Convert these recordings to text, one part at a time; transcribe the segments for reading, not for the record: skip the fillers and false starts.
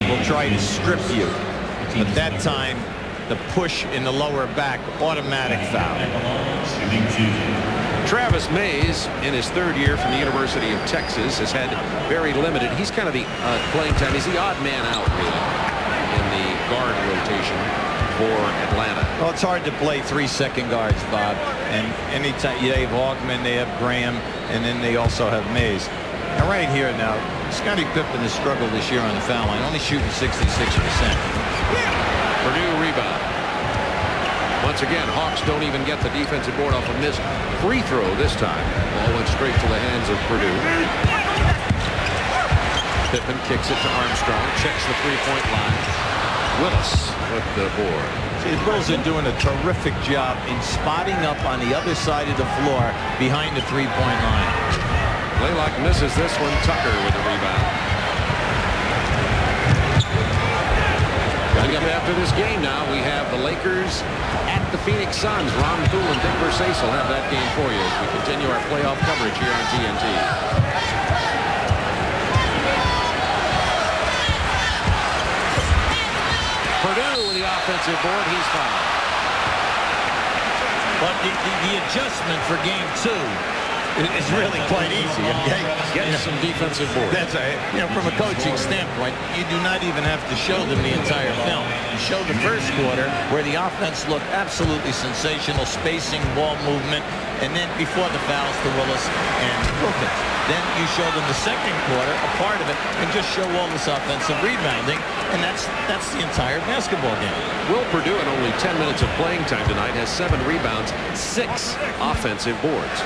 will try to strip you. But that time, the push in the lower back, automatic foul. Travis Mays, in his third year from the University of Texas, has had very limited. He's kind of the playing time. He's the odd man out, really, in the guard rotation for Atlanta. Well, it's hard to play 3 second guards, Bob. And anytime they have Augman, they have Graham, and then they also have Mays. And right here now, Scottie Pippen has struggled this year on the foul line, only shooting 66%. Purdue rebound. Once again, Hawks don't even get the defensive board off a missed free throw this time. Ball went straight to the hands of Purdue. Pippen kicks it to Armstrong, checks the three-point line. Willis with the board. See, the Bulls are doing a terrific job in spotting up on the other side of the floor behind the three-point line. Blaylock misses this one. Tucker with the rebound. Coming up after this game now, we have the Lakers at the Phoenix Suns. Ron Poole and Dick Versace will have that game for you as we continue our playoff coverage here on TNT. Purdue with the offensive board. He's fouled. But the adjustment for game 2 is really quite easy. Okay? Get some defensive board. That's from a coaching standpoint, you do not even have to show them the entire film. You show the first quarter where the offense looked absolutely sensational, spacing, ball movement, and then before the fouls to Willis and Wilkins. Then you show them the second quarter, a part of it, and just show all this offensive rebounding, and that's the entire basketball game. Will Purdue, in only 10 minutes of playing time tonight, has 7 rebounds, 6 offensive boards.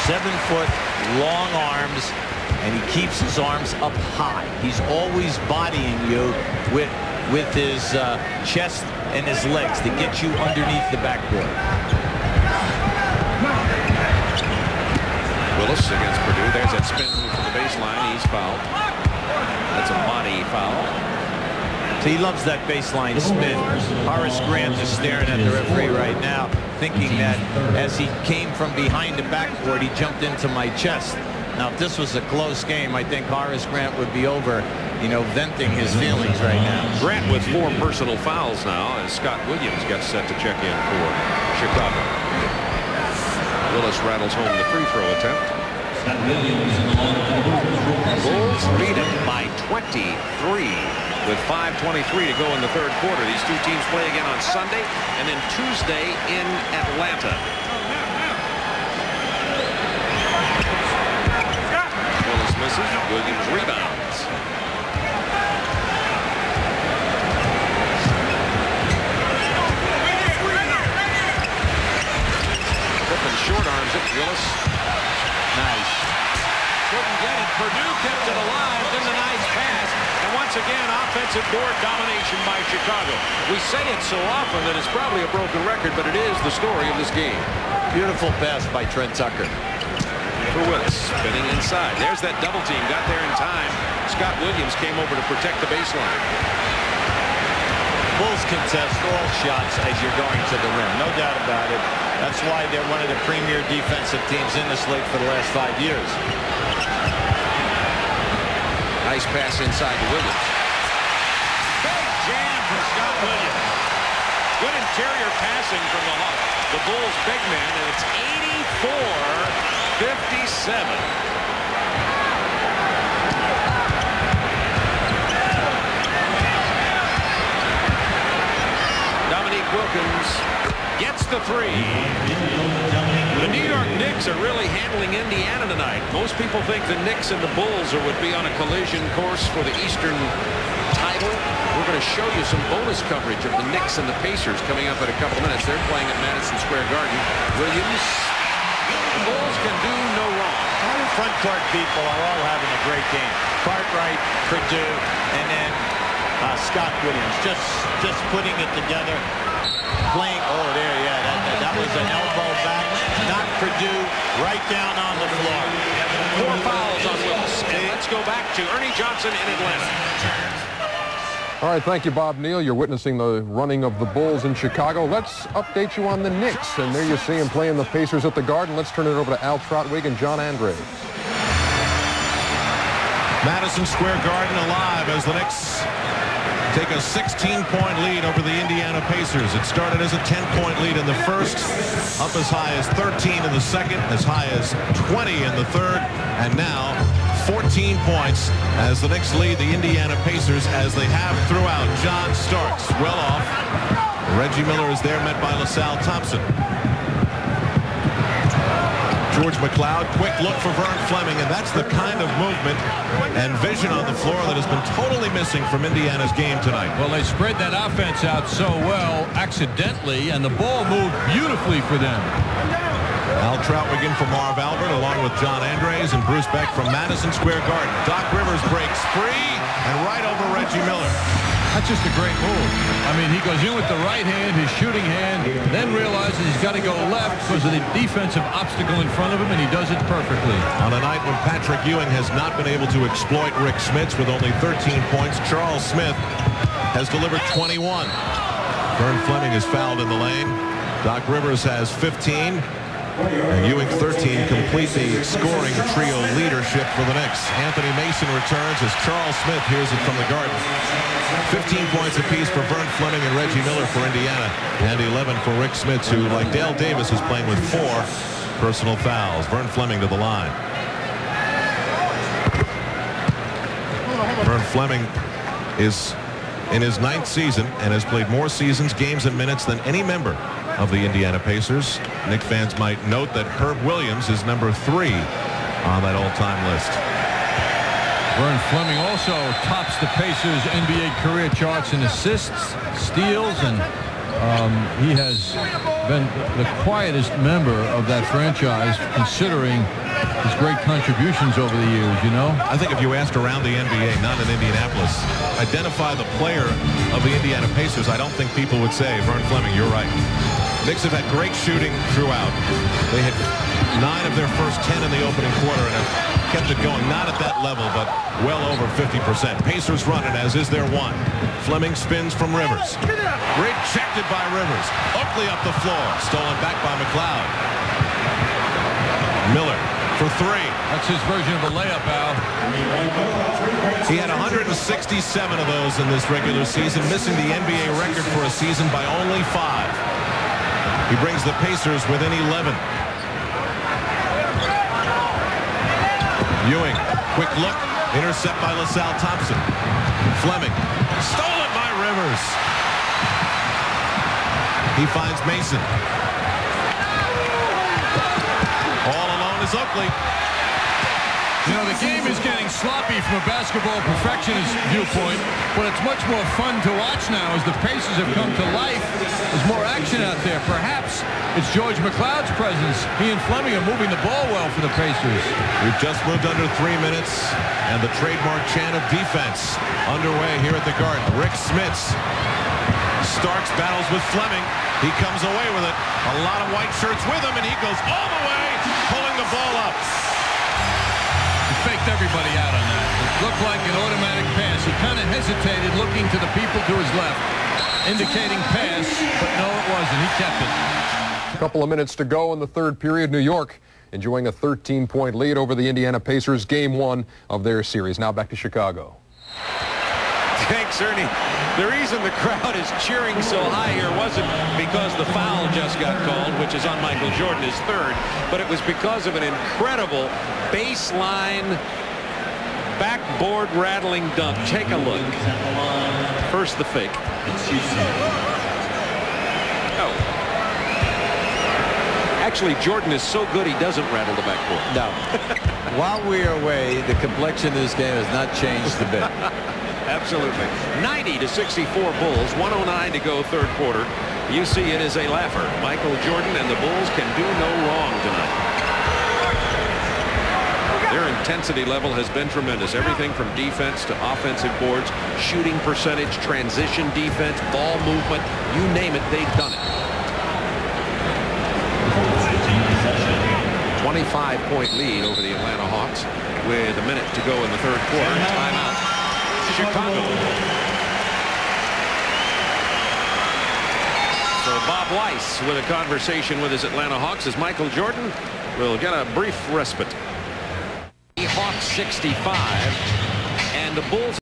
7-foot, long arms, and he keeps his arms up high. He's always bodying you with his chest and his legs to get you underneath the backboard. Willis against Purdue. There's that spin move to the baseline. He's fouled. That's a body foul. So he loves that baseline spin. Horace Grant is staring at the referee right now, thinking that as he came from behind the backboard, he jumped into my chest. Now, if this was a close game, I think Horace Grant would be over, venting his feelings right now. Grant with 4 personal fouls now as Scott Williams gets set to check in for Chicago. Willis rattles home the free throw attempt. Bulls lead it by 23 with 5:23 to go in the third quarter. These two teams play again on Sunday and then Tuesday in Atlanta. Willis misses. Williams rebounds. Pippen short arms it. Willis. Nice. Couldn't get it. Purdue kept it alive. Then the nice pass. And once again, offensive board domination by Chicago. We say it so often that it's probably a broken record, but it is the story of this game. Beautiful pass by Trent Tucker. For Willis, spinning inside. There's that double team. Got there in time. Scott Williams came over to protect the baseline. Bulls contest all shots as you're going to the rim. No doubt about it. That's why they're one of the premier defensive teams in this league for the last 5 years. Nice pass inside to Williams. Big jam for Scott Williams. Good interior passing from the Bulls big man, and it's 84-57. Dominique Wilkins gets the 3. The New York Knicks are really handling Indiana tonight. Most people think the Knicks and the Bulls would be on a collision course for the Eastern title. We're going to show you some bonus coverage of the Knicks and the Pacers coming up in a couple of minutes. They're playing at Madison Square Garden. Williams, the Bulls can do no wrong. All the front court people are all having a great game. Cartwright, Purdue, and then Scott Williams just putting it together. Playing, that was an elbow back. Knocked Purdue right down on the floor. 4 fouls on Willis. And let's go back to Ernie Johnson in Atlanta. All right, thank you, Bob Neal. You're witnessing the running of the Bulls in Chicago. Let's update you on the Knicks. And there you see him playing the Pacers at the Garden. Let's turn it over to Al Trautwig and John Andres. Madison Square Garden alive as the Knicks take a 16-point lead over the Indiana Pacers. It started as a 10-point lead in the first, up as high as 13 in the second, as high as 20 in the third, and now 14 points as the Knicks lead the Indiana Pacers as they have throughout. John Starks well off. Reggie Miller is there, met by LaSalle Thompson. George McLeod, quick look for Vern Fleming, and that's the kind of movement and vision on the floor that has been totally missing from Indiana's game tonight. Well, they spread that offense out so well accidentally, and the ball moved beautifully for them. Al Troutwig for Marv Albert, along with John Andres and Bruce Beck from Madison Square Garden. Doc Rivers breaks free and right over Reggie Miller. That's just a great move. I mean, he goes in with the right hand, his shooting hand, then realizes he's got to go left because of the defensive obstacle in front of him, and he does it perfectly. On a night when Patrick Ewing has not been able to exploit Rick Smits with only 13 points, Charles Smith has delivered 21. Vern Fleming is fouled in the lane. Doc Rivers has 15. And Ewing 13 complete the scoring trio leadership for the Knicks. Anthony Mason returns as Charles Smith hears it from the Garden. 15 points apiece for Vern Fleming and Reggie Miller for Indiana, and 11 for Rick Smits, who, like Dale Davis, is playing with 4 personal fouls. Vern Fleming to the line. Vern Fleming is in his 9th season and has played more seasons, games, and minutes than any member of the Indiana Pacers. Knicks fans might note that Herb Williams is number 3 on that all-time list. Vern Fleming also tops the Pacers NBA career charts in assists, steals, and he has been the quietest member of that franchise, considering his great contributions over the years, you know. I think if you asked around the NBA, not in Indianapolis, identify the player of the Indiana Pacers, I don't think people would say, Vern Fleming, you're right. Knicks have had great shooting throughout. They hit 9 of their first 10 in the opening quarter and have kept it going, not at that level, but well over 50%. Pacers running, as is their one. Fleming spins from Rivers. Rejected by Rivers. Oakley up the floor. Stolen back by McLeod. Miller for 3. That's his version of a layup, Al. He had 167 of those in this regular season, missing the NBA record for a season by only 5. He brings the Pacers within 11. Ewing, quick look, intercept by LaSalle Thompson. Fleming, stolen by Rivers. He finds Mason. All alone is Oakley. You know, the game is getting sloppy from a basketball perfectionist viewpoint, but it's much more fun to watch now as the Pacers have come to life. There's more action out there. Perhaps it's George McLeod's presence. He and Fleming are moving the ball well for the Pacers. We've just moved under 3 minutes, and the trademark chant of defense underway here at the Garden. Rick Smits. Starks battles with Fleming. He comes away with it. A lot of white shirts with him, and he goes all the way, pulling the ball up. Faked everybody out on that. It looked like an automatic pass. He kind of hesitated, looking to the people to his left, indicating pass, but no, it wasn't. He kept it. A couple of minutes to go in the third period. New York enjoying a 13-point lead over the Indiana Pacers, game 1 of their series. Now back to Chicago. Thanks, Ernie. The reason the crowd is cheering so high here wasn't because the foul just got called, which is on Michael Jordan, his 3rd, but it was because of an incredible baseline backboard rattling dunk. Take a look. First the fake. Oh. Actually, Jordan is so good he doesn't rattle the backboard. No. While we are away, the complexion of this game has not changed a bit. Absolutely. 90-64 Bulls, 109 to go third quarter. You see it is a laugher. Michael Jordan and the Bulls can do no wrong tonight. Their intensity level has been tremendous. Everything from defense to offensive boards, shooting percentage, transition defense, ball movement, you name it, they've done it. 25-point lead over the Atlanta Hawks with a minute to go in the third quarter. Timeout. Chicago. So Bob Weiss with a conversation with his Atlanta Hawks as Michael Jordan will get a brief respite. Hawks 65, and the Bulls